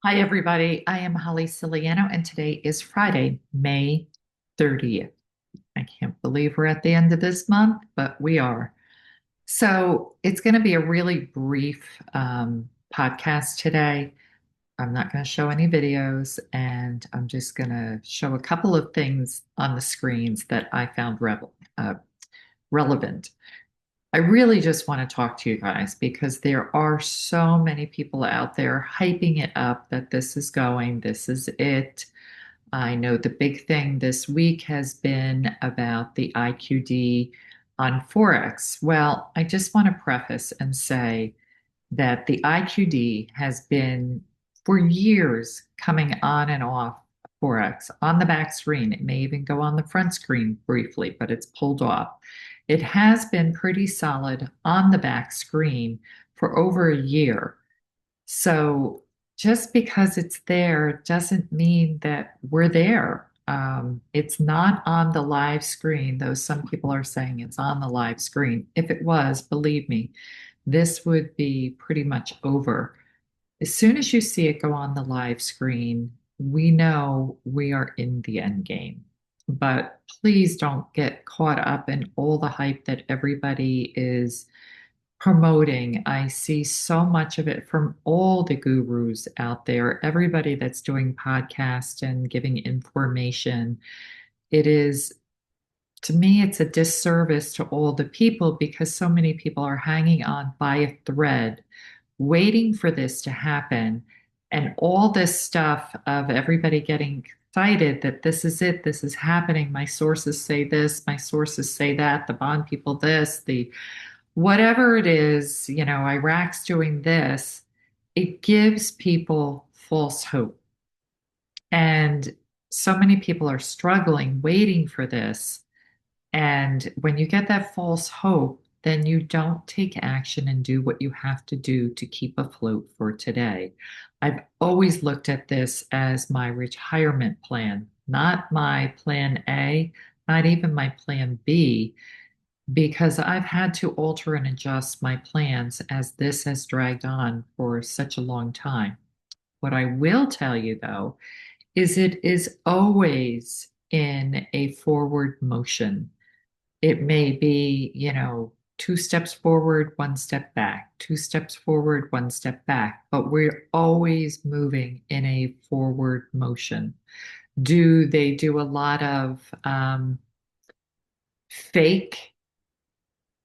Hi, everybody. I am Holly Celiano, and today is Friday, May 30th. I can't believe we're at the end of this month, but we are. So it's going to be a really brief podcast today. I'm not going to show any videos, and I'm just going to show a couple of things on the screens that I found relevant. I really just want to talk to you guys because there are so many people out there hyping it up that this is it. I know the big thing this week has been about the IQD on Forex. Well, I just want to preface and say that the IQD has been for years coming on and off Forex on the back screen. It may even go on the front screen briefly, but it's pulled off. It has been pretty solid on the back screen for over a year. So just because it's there doesn't mean that we're there. It's not on the live screen, though some people are saying it's on the live screen. If it was, believe me, this would be pretty much over. As soon as you see it go on the live screen, we know we are in the end game. But please don't get caught up in all the hype that everybody is promoting. I see so much of it from all the gurus out there, everybody that's doing podcasts and giving information. It is, to me, it's a disservice to all the people because so many people are hanging on by a thread, waiting for this to happen. And all this stuff of everybody getting excited that this is it, this is happening. My sources say this, my sources say that, the bond people this, the whatever it is, Iraq's doing this, it gives people false hope. And so many people are struggling, waiting for this. And when you get that false hope, then you don't take action and do what you have to do to keep afloat for today. I've always looked at this as my retirement plan, not my plan A, not even my plan B, because I've had to alter and adjust my plans as this has dragged on for such a long time. What I will tell you, though, is it is always in a forward motion. It may be, two steps forward, one step back, two steps forward, one step back, but we're always moving in a forward motion. Do they do a lot of fake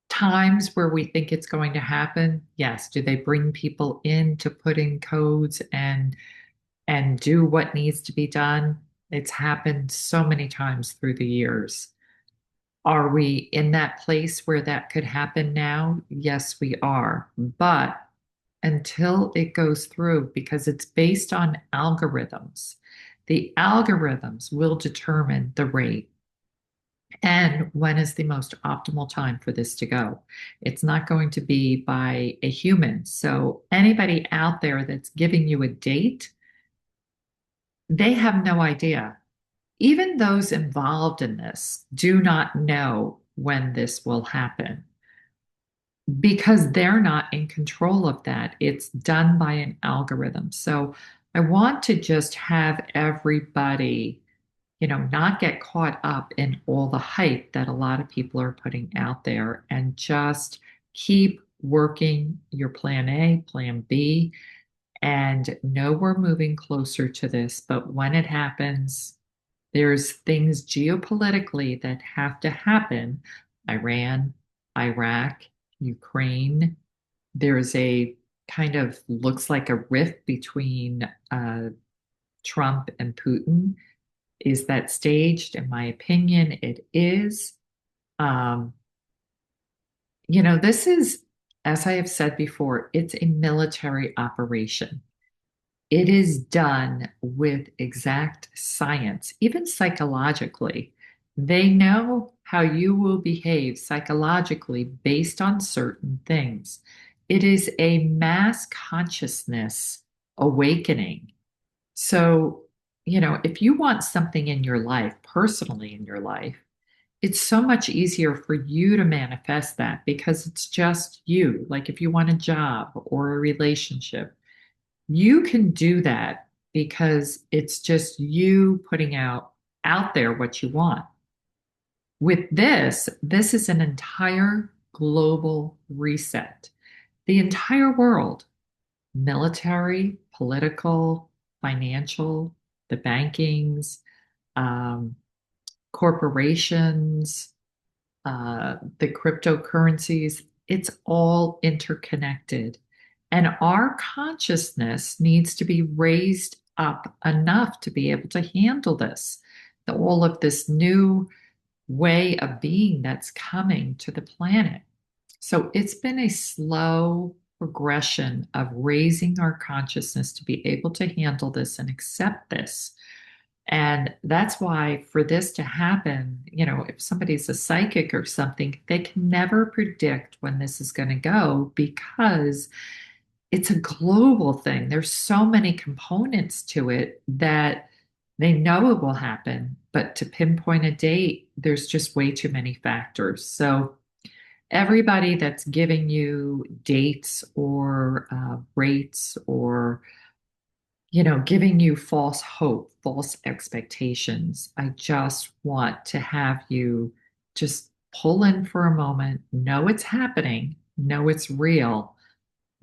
times where we think it's going to happen? Yes. Do they bring people in to put in codes and do what needs to be done? It's happened so many times through the years. Are we in that place where that could happen now? Yes, we are. But until it goes through, because it's based on algorithms, the algorithms will determine the rate and when is the most optimal time for this to go. It's not going to be by a human. So, anybody out there that's giving you a date, they have no idea. Even those involved in this do not know when this will happen because they're not in control of that. It's done by an algorithm. So, I want to just have everybody not get caught up in all the hype that a lot of people are putting out there and just keep working your plan A, plan B, and know we're moving closer to this. But when it happens, there's things geopolitically that have to happen. Iran, Iraq, Ukraine. There's a kind of looks like a rift between Trump and Putin. Is that staged? In my opinion, it is. Um, this is, as I have said before, it's a military operation. It is done with exact science, even psychologically. They know how you will behave psychologically based on certain things. It is a mass consciousness awakening. So, if you want something in your life, personally in your life, it's so much easier for you to manifest that because it's just you. Like if you want a job or a relationship, you can do that because it's just you putting out there what you want. With this is an entire global reset. The entire world, military, political, financial, the bankings, um, corporations, the cryptocurrencies, it's all interconnected. And our consciousness needs to be raised up enough to be able to handle this. All of this new way of being that's coming to the planet. So it's been a slow progression of raising our consciousness to be able to handle this and accept this. And that's why for this to happen, if somebody's a psychic or something, they can never predict when this is going to go because it's a global thing. There's so many components to it that they know it will happen, but to pinpoint a date, there's just way too many factors. So everybody that's giving you dates or rates or giving you false hope, false expectations. I just want to have you just pull in for a moment, know it's happening, know it's real.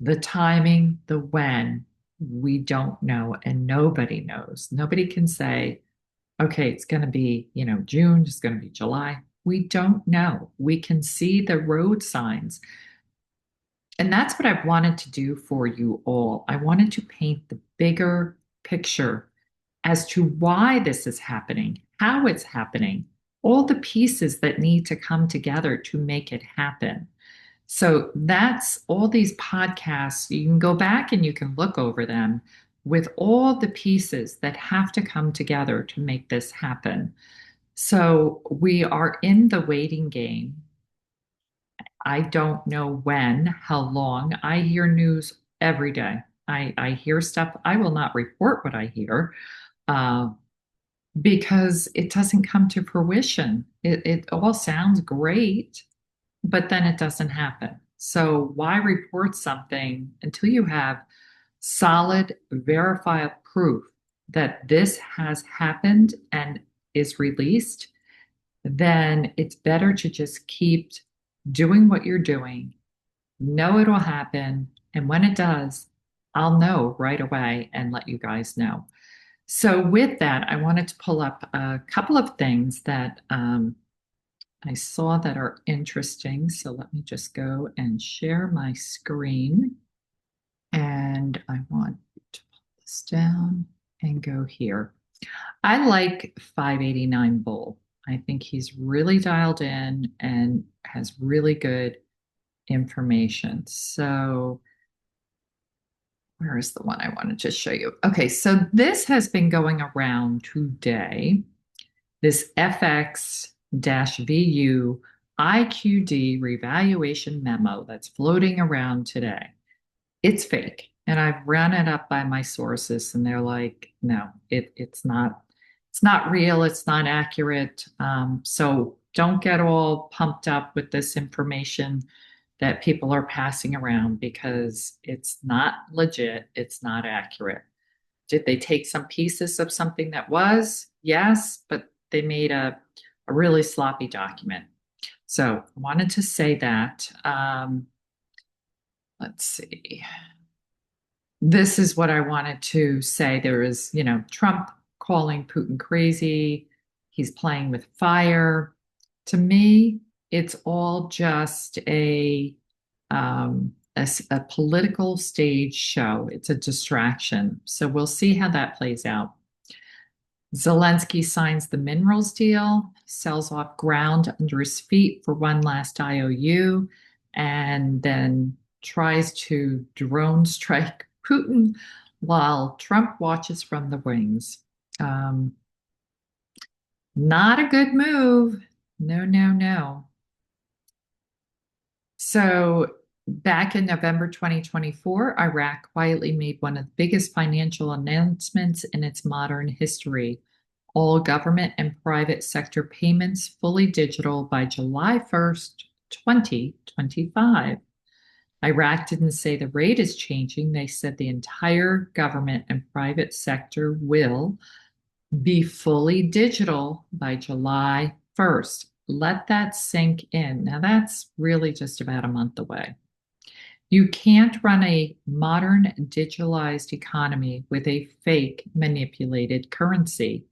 The timing, the when, we don't know, and nobody knows. Nobody can say, okay, it's going to be, June, it's going to be July. We don't know. We can see the road signs. And that's what I wanted to do for you all. I wanted to paint the bigger picture as to why this is happening, how it's happening, all the pieces that need to come together to make it happen. So that's all these podcasts. You can go back and you can look over them with all the pieces that have to come together to make this happen. So we are in the waiting game. I don't know when, how long. I hear news every day. I hear stuff. I will not report what I hear uh, because it doesn't come to fruition. It all sounds great, but then it doesn't happen. So why report something until you have solid, verifiable proof that this has happened and is released? Then it's better to just keep doing what you're doing, know it'll happen. And when it does, I'll know right away and let you guys know. So, with that, I wanted to pull up a couple of things that I saw that are interesting. So, let me just go and share my screen. And I want to pull this down and go here. I like 589 Bull. I think he's really dialed in and has really good information. So, where is the one I wanted to show you? Okay, so this has been going around today. This FX-VU IQD revaluation memo that's floating around today. It's fake. And I've run it up by my sources and they're like, no, it's not real, it's not accurate. So don't get all pumped up with this information that people are passing around because it's not legit, it's not accurate. Did they take some pieces of something that was? Yes, but they made a really sloppy document. So I wanted to say that. Let's see. This is what I wanted to say. There is, Trump calling Putin crazy. He's playing with fire. To me, it's all just a political stage show. It's a distraction. So we'll see how that plays out. Zelensky signs the minerals deal, sells off ground under his feet for one last IOU, and then tries to drone strike Putin while Trump watches from the wings. Um, Not a good move. No, no, no. So, back in November 2024, Iraq quietly made one of the biggest financial announcements in its modern history. All government and private sector payments fully digital by July 1st, 2025. Iraq didn't say the rate is changing. They said the entire government and private sector will be fully digital by July 1st. Let that sink in. Now, that's really just about a month away. You can't run a modern digitalized economy with a fake manipulated currency.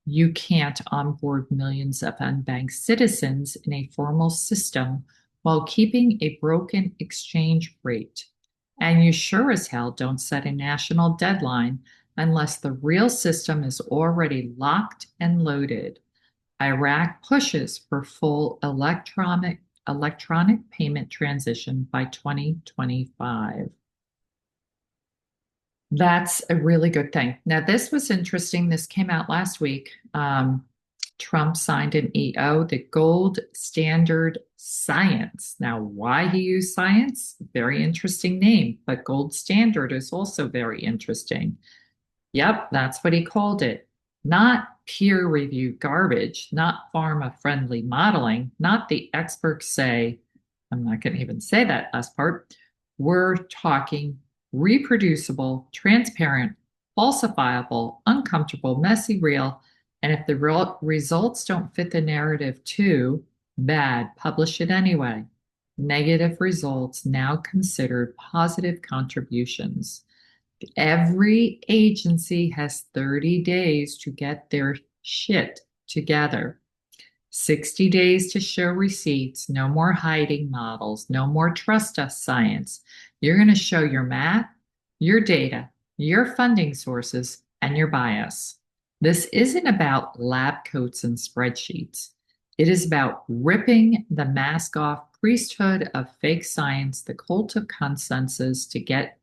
You can't onboard millions of unbanked citizens in a formal system while keeping a broken exchange rate. And you sure as hell don't set a national deadline unless the real system is already locked and loaded. Iraq pushes for full electronic payment transition by 2025. That's a really good thing. Now, this was interesting. This came out last week. Trump signed an EO, the gold standard science. Now, why he used science? Very interesting name, but gold standard is also very interesting. Yep, that's what he called it. Not peer reviewed garbage, not pharma friendly modeling, not the experts say, I'm not going to even say that last part. We're talking reproducible, transparent, falsifiable, uncomfortable, messy, real. And if the results don't fit the narrative, too bad, publish it anyway. Negative results now considered positive contributions. Every agency has 30 days to get their shit together. 60 days to show receipts, no more hiding models, no more trust us science. You're going to show your math, your data, your funding sources, and your bias. This isn't about lab coats and spreadsheets. It is about ripping the mask off priesthood of fake science, the cult of consensus to get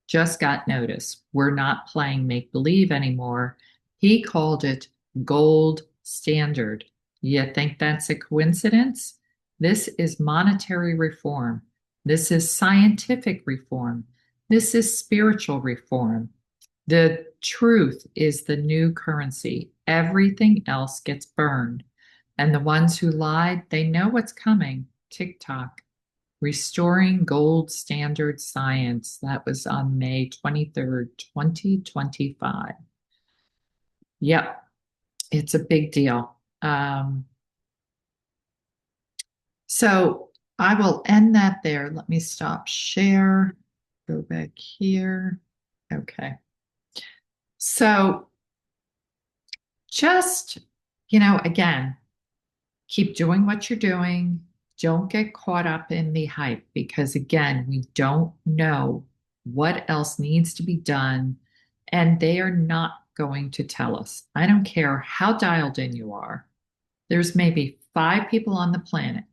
just got notice. We're not playing make believe anymore. He called it gold standard. You think that's a coincidence? This is monetary reform. This is scientific reform. This is spiritual reform. The truth is the new currency. Everything else gets burned. And the ones who lied, they know what's coming. TikTok. Restoring Gold Standard Science. That was on May 23rd, 2025. Yep, it's a big deal. So I will end that there. Let me stop share, go back here. Okay. So just, again, keep doing what you're doing. Don't get caught up in the hype because, again, we don't know what else needs to be done, and they are not going to tell us. I don't care how dialed in you are. There's maybe 5 people on the planet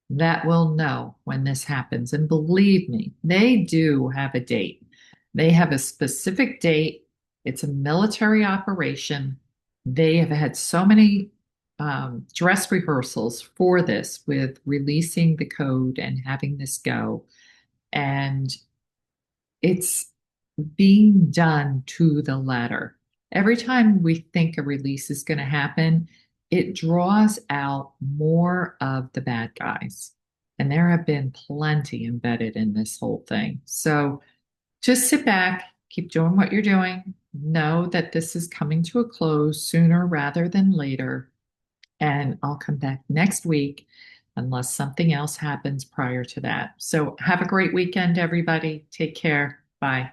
that will know when this happens. And believe me, they do have a date. They have a specific date. It's a military operation. They have had so many dress rehearsals for this with releasing the code and having this go. And it's being done to the letter. Every time we think a release is going to happen, it draws out more of the bad guys. And there have been plenty embedded in this whole thing. So just sit back, keep doing what you're doing. Know that this is coming to a close sooner rather than later. And I'll come back next week unless something else happens prior to that. So have a great weekend, everybody. Take care. Bye.